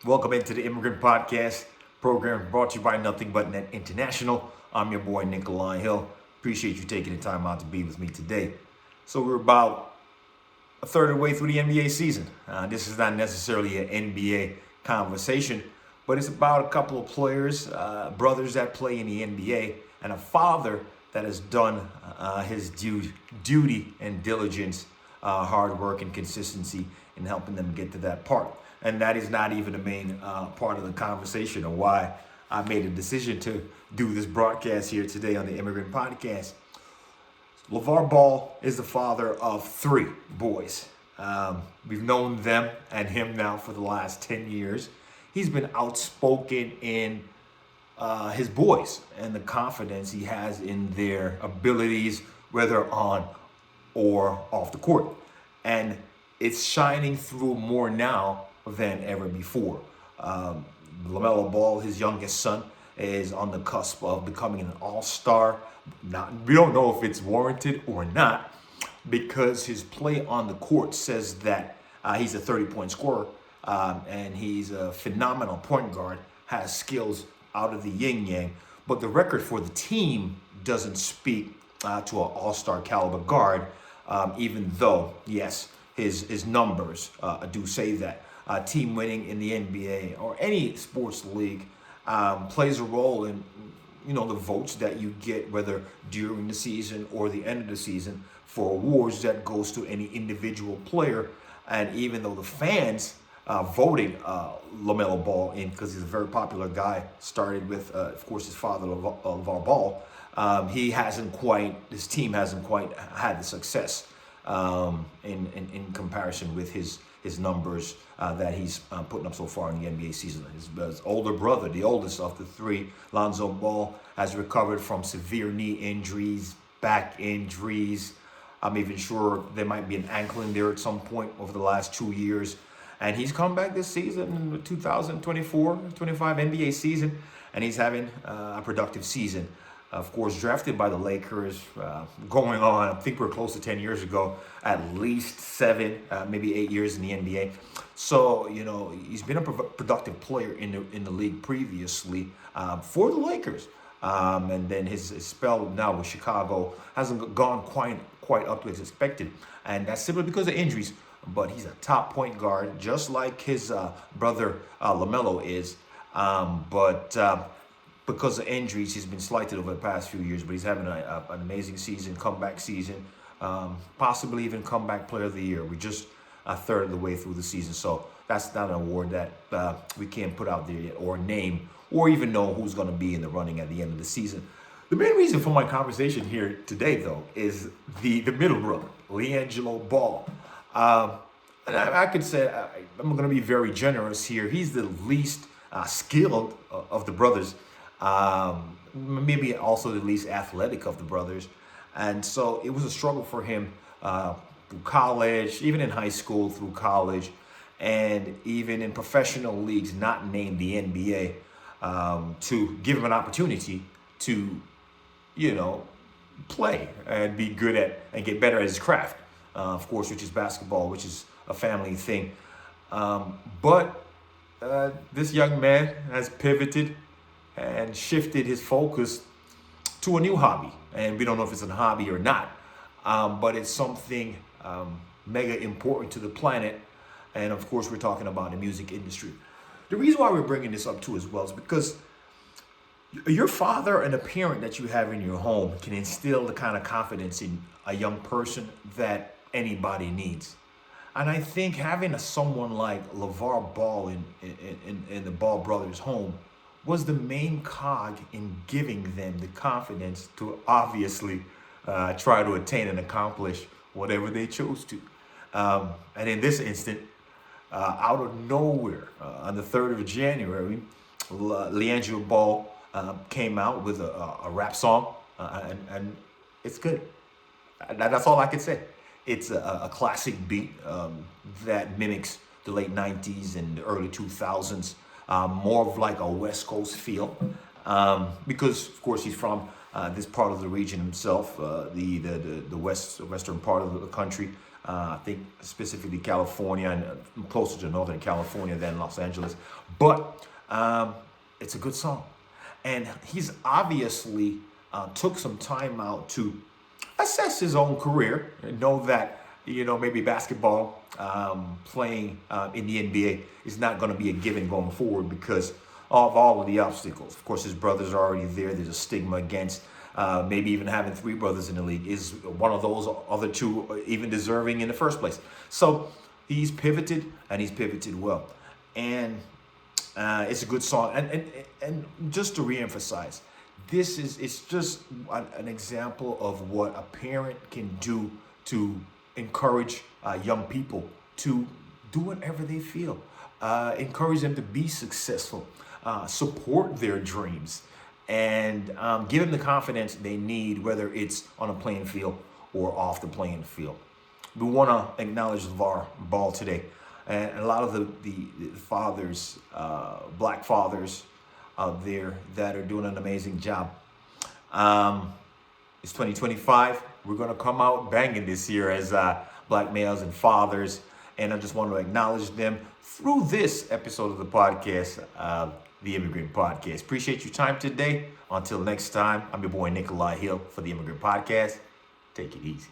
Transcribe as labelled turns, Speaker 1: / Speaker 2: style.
Speaker 1: Welcome into the Immigrant Podcast program brought to you by Nothing But Net International. I'm your boy, Nick Liangelo. Appreciate you taking the time out to be with me today. So we're about a third of the way through the NBA season. This is not necessarily an NBA conversation, but it's about a couple of players, brothers that play in the NBA, and a father that has done his duty and diligence, hard work and consistency in helping them get to that part. And that is not even the main part of the conversation or why I made a decision to do this broadcast here today on the Immigrant Podcast. Lavar Ball is the father of three boys. We've known them and him now for the last 10 years. He's been outspoken in his boys and the confidence he has in their abilities, whether on or off the court. And it's shining through more now than ever before. LaMelo Ball, his youngest son, is on the cusp of becoming an all-star. We don't know if it's warranted or not because his play on the court says that he's a 30-point scorer and he's a phenomenal point guard, has skills out of the yin-yang. But the record for the team doesn't speak to an all-star caliber guard, even though, yes, his numbers do say that. Team winning in the NBA or any sports league plays a role in the votes that you get, whether during the season or the end of the season, for awards that goes to any individual player. And even though the fans voting LaMelo Ball in because he's a very popular guy, started with of course his father LaVar Ball, his team hasn't quite had the success in comparison with his numbers that he's putting up so far in the NBA season. His older brother, the oldest of the three, Lonzo Ball, has recovered from severe knee injuries, back injuries. I'm even sure there might be an ankle in there at some point over the last 2 years. And he's come back this season in the 2024-25 NBA season, and he's having a productive season. Of course, drafted by the Lakers, going on, I think we're close to 10 years ago, at least 7, maybe 8 years in the NBA. So, he's been a productive player in the league previously for the Lakers. And then his spell now with Chicago hasn't gone quite up to as expected. And that's simply because of injuries. But he's a top point guard, just like his brother LaMelo is. Because of injuries, he's been slighted over the past few years, but he's having an amazing season, comeback season, possibly even comeback player of the year. We're just a third of the way through the season, so that's not an award that we can't put out there yet or name or even know who's going to be in the running at the end of the season. The main reason for my conversation here today, though, is the middle brother, LiAngelo Ball. And I could say, I'm going to be very generous here. He's the least skilled of the brothers. Maybe also the least athletic of the brothers. And so it was a struggle for him through college, even in high school, through college, and even in professional leagues not named the NBA, to give him an opportunity to, play and be good at and get better at his craft, of course, which is basketball, which is a family thing. But this young man has pivoted and shifted his focus to a new hobby. And we don't know if it's a hobby or not, but it's something mega important to the planet. And of course, we're talking about the music industry. The reason why we're bringing this up too as well is because your father and a parent that you have in your home can instill the kind of confidence in a young person that anybody needs. And I think having someone like LaVar Ball in the Ball brothers' home was the main cog in giving them the confidence to obviously try to attain and accomplish whatever they chose to. And in this instant, out of nowhere, on the 3rd of January, LiAngelo Ball came out with a rap song, and it's good. That's all I can say. It's a classic beat that mimics the late 90s and the early 2000s. More of like a West Coast feel, because of course he's from this part of the region himself, the western part of the country, I think specifically California and closer to Northern California than Los Angeles. But it's a good song. And he's obviously took some time out to assess his own career and know that, maybe basketball playing in the NBA is not going to be a given going forward because of all of the obstacles. Of course, his brothers are already there. There's a stigma against maybe even having three brothers in the league. Is one of those other two even deserving in the first place? So he's pivoted, and he's pivoted well. And it's a good song. And just to reemphasize, it's just an example of what a parent can do to encourage young people to do whatever they feel, encourage them to be successful, support their dreams, and give them the confidence they need, whether it's on a playing field or off the playing field. We want to acknowledge Lavar Ball today, and a lot of the fathers, black fathers out there that are doing an amazing job. It's 2025. We're going to come out banging this year as black males and fathers, and I just want to acknowledge them through this episode of the podcast, the Immigrant Podcast. Appreciate your time today. Until next time, I'm your boy Nikolai Hill for the Immigrant Podcast. Take it easy.